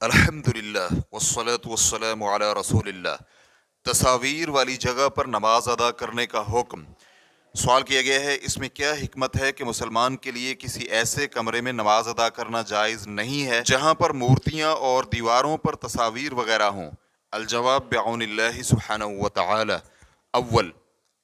الحمدللہ والصلاة والسلام علی رسول اللہ۔ تصاویر والی جگہ پر نماز ادا کرنے کا حکم۔ سوال کیا گیا ہے اس میں کیا حکمت ہے کہ مسلمان کے لیے کسی ایسے کمرے میں نماز ادا کرنا جائز نہیں ہے جہاں پر مورتیاں اور دیواروں پر تصاویر وغیرہ ہوں؟ الجواب بعون اللہ سبحانہ وتعالی۔ اول،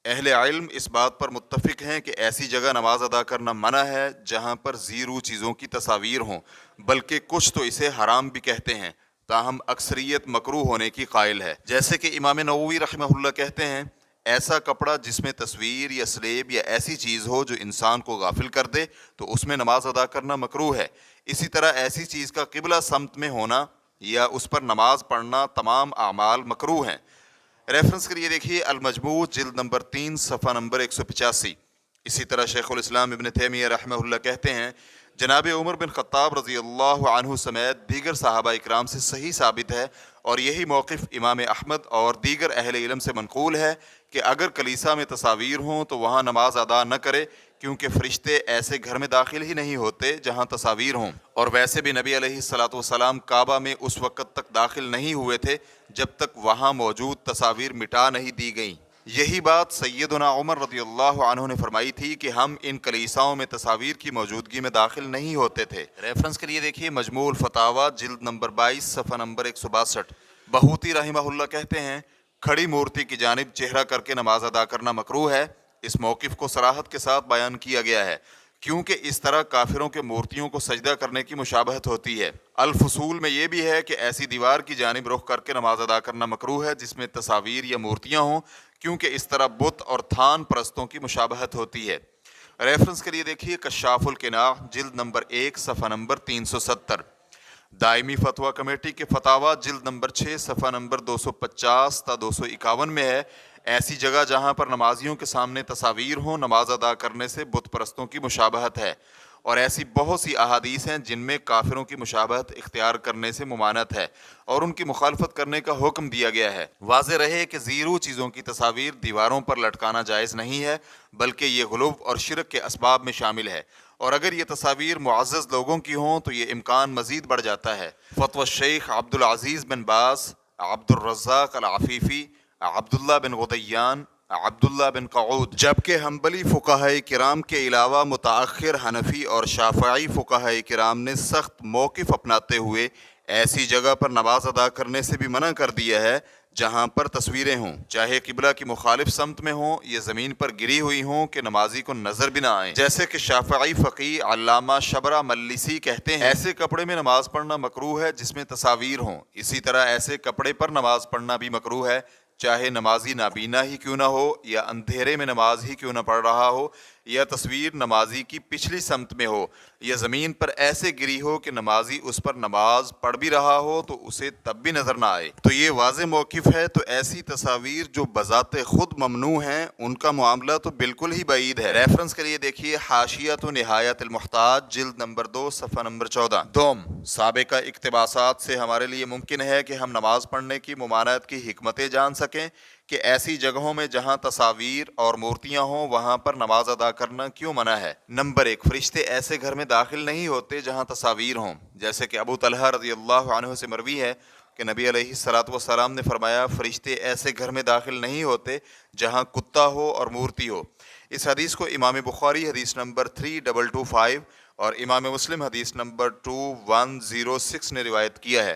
اہل علم اس بات پر متفق ہیں کہ ایسی جگہ نماز ادا کرنا منع ہے جہاں پر زیرو چیزوں کی تصاویر ہوں، بلکہ کچھ تو اسے حرام بھی کہتے ہیں، تاہم اکثریت مکروہ ہونے کی قائل ہے۔ جیسے کہ امام نووی رحمہ اللہ کہتے ہیں، ایسا کپڑا جس میں تصویر یا سلیب یا ایسی چیز ہو جو انسان کو غافل کر دے تو اس میں نماز ادا کرنا مکروہ ہے۔ اسی طرح ایسی چیز کا قبلہ سمت میں ہونا یا اس پر نماز پڑھنا تمام اعمال مکروہ ہیں۔ ریفرنس کے لیے دیکھیے المجموع جلد نمبر 3 صفحہ نمبر 185۔ اسی طرح شیخ الاسلام ابن تیمیہ رحمہ اللہ کہتے ہیں، جناب عمر بن خطاب رضی اللہ عنہ سمیت دیگر صحابہ اکرام سے صحیح ثابت ہے، اور یہی موقف امام احمد اور دیگر اہل علم سے منقول ہے کہ اگر کلیسا میں تصاویر ہوں تو وہاں نماز ادا نہ کرے، کیونکہ فرشتے ایسے گھر میں داخل ہی نہیں ہوتے جہاں تصاویر ہوں، اور ویسے بھی نبی علیہ السلام کعبہ میں اس وقت تک داخل نہیں ہوئے تھے جب تک وہاں موجود تصاویر مٹا نہیں دی گئیں۔ یہی بات سیدنا عمر رضی اللہ عنہ نے فرمائی تھی کہ ہم ان کلیساؤں میں تصاویر کی موجودگی میں داخل نہیں ہوتے تھے۔ ریفرنس کے لیے دیکھیے مجموع الفتاوی جلد نمبر 22 صفحہ نمبر 162۔ بہوتی رحمہ اللہ کہتے ہیں، کھڑی مورتی کی جانب چہرہ کر کے نماز ادا کرنا مکروہ ہے۔ اس موقف کو صراحت کے ساتھ بیان کیا گیا ہے کیونکہ اس طرح کافروں کے مورتیوں کو سجدہ کرنے کی مشابہت ہوتی ہے۔ الفصول میں یہ بھی ہے کہ ایسی دیوار کی جانب رخ کر کے نماز ادا کرنا مکروہ ہے جس میں تصاویر یا مورتیاں ہوں، کیونکہ اس طرح بت اور تھان پرستوں کی مشابہت ہوتی ہے۔ ریفرنس کے لیے دیکھیے کشاف القناع جلد نمبر 1 صفحہ نمبر 370۔ دائمی فتویٰ کمیٹی کے فتاویٰ جلد نمبر 6 صفحہ نمبر 250 تا 251 میں ہے، ایسی جگہ جہاں پر نمازیوں کے سامنے تصاویر ہوں نماز ادا کرنے سے بت پرستوں کی مشابہت ہے، اور ایسی بہت سی احادیث ہیں جن میں کافروں کی مشابہت اختیار کرنے سے ممانعت ہے اور ان کی مخالفت کرنے کا حکم دیا گیا ہے۔ واضح رہے کہ زیرو چیزوں کی تصاویر دیواروں پر لٹکانا جائز نہیں ہے، بلکہ یہ غلو اور شرک کے اسباب میں شامل ہے، اور اگر یہ تصاویر معزز لوگوں کی ہوں تو یہ امکان مزید بڑھ جاتا ہے۔ فتوی شیخ عبدالعزیز بن باز، عبد الرزاق العفیفی، عبداللہ بن غدیان، عبداللہ بن قعود، جبکہ حنبلی فقہاء کرام کے علاوہ متأخر حنفی اور شافعی فقہاء کرام نے سخت موقف اپناتے ہوئے ایسی جگہ پر نماز ادا کرنے سے بھی منع کر دیا ہے جہاں پر تصویریں ہوں، چاہے قبلہ کی مخالف سمت میں ہوں یا زمین پر گری ہوئی ہوں کہ نمازی کو نظر بھی نہ آئیں۔ جیسے کہ شافعی فقیہ علامہ شبرہ ملسی کہتے ہیں، ایسے کپڑے میں نماز پڑھنا مکروہ ہے جس میں تصاویر ہوں۔ اسی طرح ایسے کپڑے پر نماز پڑھنا بھی مکروہ ہے، چاہے نمازی نابینا ہی کیوں نہ ہو یا اندھیرے میں نماز ہی کیوں نہ پڑھ رہا ہو، یا تصویر نمازی کی پچھلی سمت میں ہو یا زمین پر ایسے گری ہو کہ نمازی اس پر نماز پڑھ بھی رہا ہو تو اسے تب بھی نظر نہ آئے۔ تو یہ واضح موقف ہے، تو ایسی تصاویر جو بذات خود ممنوع ہیں ان کا معاملہ تو بالکل ہی بعید ہے۔ ریفرنس کے لیے دیکھیے حاشیۃ و نہایت المحتاج جلد نمبر 2 صفحہ نمبر 14۔ دوم، سابقہ اقتباسات سے ہمارے لیے ممکن ہے کہ ہم نماز پڑھنے کی ممانعت کی حکمتیں جان سکیں کہ ایسی جگہوں میں جہاں تصاویر اور مورتیاں ہوں وہاں پر نماز ادا کرنا کیوں منع ہے۔ نمبر 1، فرشتے ایسے گھر میں داخل نہیں ہوتے جہاں تصاویر ہوں، جیسے کہ ابو طلحہ رضی اللہ عنہ سے مروی ہے کہ نبی علیہ السلام نے فرمایا، فرشتے ایسے گھر میں داخل نہیں ہوتے جہاں کتا ہو اور مورتی ہو۔ اس حدیث کو امام بخاری حدیث نمبر 3225 اور امام مسلم حدیث نمبر 2106 نے روایت کیا ہے۔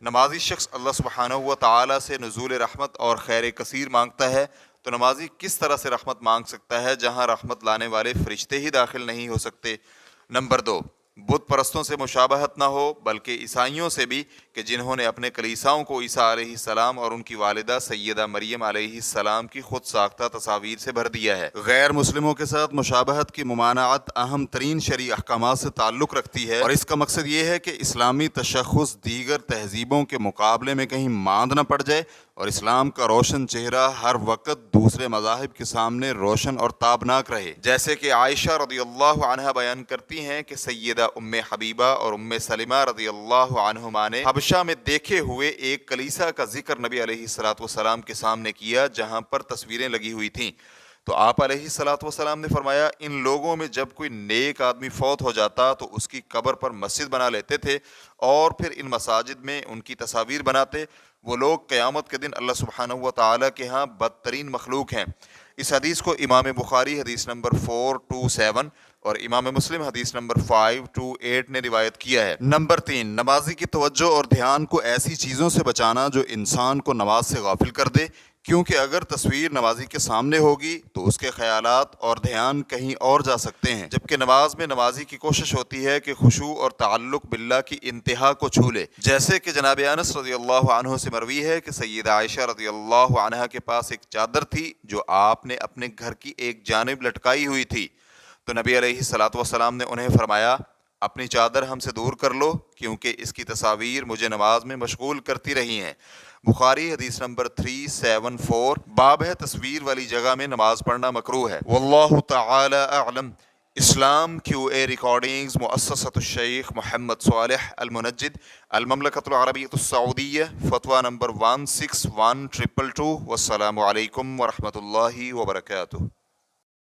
نمازی شخص اللہ سبحانہ و تعالیٰ سے نزول رحمت اور خیر کثیر مانگتا ہے، تو نمازی کس طرح سے رحمت مانگ سکتا ہے جہاں رحمت لانے والے فرشتے ہی داخل نہیں ہو سکتے۔ نمبر 2، بت پرستوں سے مشابہت نہ ہو بلکہ عیسائیوں سے بھی کہ جنہوں نے اپنے کلیساؤں کو عیسیٰ علیہ السلام اور ان کی والدہ سیدہ مریم علیہ السلام کی خود ساختہ تصاویر سے بھر دیا ہے۔ غیر مسلموں کے ساتھ مشابہت کی ممانعت اہم ترین شرعی احکامات سے تعلق رکھتی ہے، اور اس کا مقصد یہ ہے کہ اسلامی تشخص دیگر تہذیبوں کے مقابلے میں کہیں ماند نہ پڑ جائے اور اسلام کا روشن چہرہ ہر وقت دوسرے مذاہب کے سامنے روشن اور تابناک رہے۔ جیسے کہ عائشہ رضی اللہ عنہا بیان کرتی ہیں کہ سیدہ ام حبیبہ اور ام سلمہ رضی اللہ عنہما نے حبشہ میں دیکھے ہوئے ایک کلیسا کا ذکر نبی علیہ السلام کے سامنے کیا جہاں پر تصویریں لگی ہوئی تھیں۔ تو آپ علیہ الصلوۃ والسلام نے فرمایا ان لوگوں میں جب کوئی نیک آدمی فوت ہو جاتا تو اس کی قبر پر مسجد بنا لیتے تھے اور پھر ان مساجد میں ان کی تصاویر بناتے. وہ لوگ قیامت کے دن اللہ سبحانہ و تعالیٰ کے ہاں بدترین مخلوق ہیں. اس حدیث کو امام بخاری حدیث نمبر 427 اور امام مسلم حدیث نمبر 528 نے روایت کیا ہے. نمبر 3، نمازی کی توجہ اور دھیان کو ایسی چیزوں سے بچانا جو انسان کو نماز سے غافل کر دے، کیونکہ اگر تصویر نمازی کے سامنے ہوگی تو اس کے خیالات اور دھیان کہیں اور جا سکتے ہیں، جبکہ نماز میں نمازی کی کوشش ہوتی ہے کہ خشوع اور تعلق باللہ کی انتہا کو چھو لے. جیسے کہ جناب انس رضی اللہ عنہ سے مروی ہے کہ سیدہ عائشہ رضی اللہ عنہا کے پاس ایک چادر تھی جو آپ نے اپنے گھر کی ایک جانب لٹکائی ہوئی تھی. تو نبی علیہ الصلوۃ والسلام نے انہیں فرمایا اپنی چادر ہم سے دور کر لو کیونکہ اس کی تصاویر مجھے نماز میں مشغول کرتی رہی ہیں. بخاری حدیث نمبر 374. باب ہے تصویر والی جگہ میں نماز پڑھنا مکروہ ہے. واللہ تعالی اعلم. اسلام QA ریکارڈنگز مؤسسۃ الشیخ محمد صالح المنجد، المملکۃ العربیۃ السعودیہ، فتویٰ نمبر 161222. والسلام علیکم ورحمۃ اللہ وبرکاتہ.